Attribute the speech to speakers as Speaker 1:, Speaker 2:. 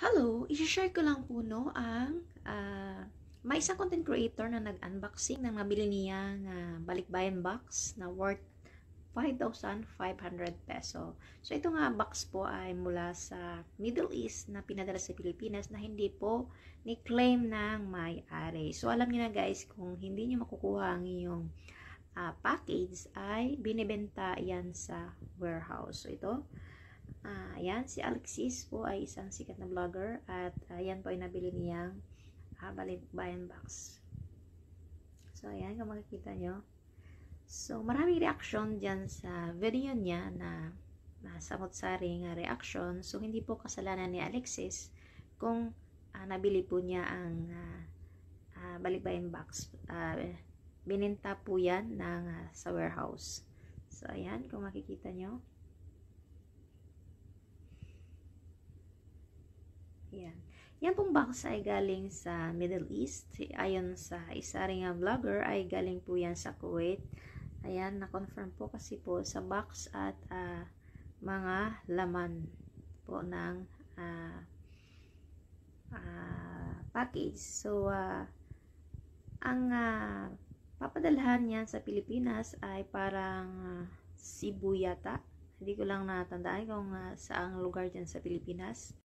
Speaker 1: Hello, i-share ko lang po no ang may isang content creator na nag-unboxing ng nabili niyang balikbayan box na worth 5,500 peso. So ito nga box po ay mula sa Middle East na pinadala sa Pilipinas na hindi po ni-claim ng may-ari. So alam niyo na guys, kung hindi niyo makukuha ang iyong package ay binibenta yan sa warehouse. So ito ayan, si Alexis po ay isang sikat na vlogger at ayan po ay nabili niyang balikbayan box. So ayan, kung makikita nyo. So maraming reaction dyan sa video niya na samot-saring reaction. So hindi po kasalanan ni Alexis kung nabili po niya ang balikbayan box. Bininta po yan sa warehouse. So ayan, kung makikita nyo. Yan. Yan pong box ay galing sa Middle East. Ayon sa isa ring vlogger ay galing po yan sa Kuwait. Ayan, na-confirm po kasi po sa box at mga laman po ng package. So, ang papadalhan niyan sa Pilipinas ay parang Cebu yata. Hindi ko lang natandaan kung saang lugar dyan sa Pilipinas.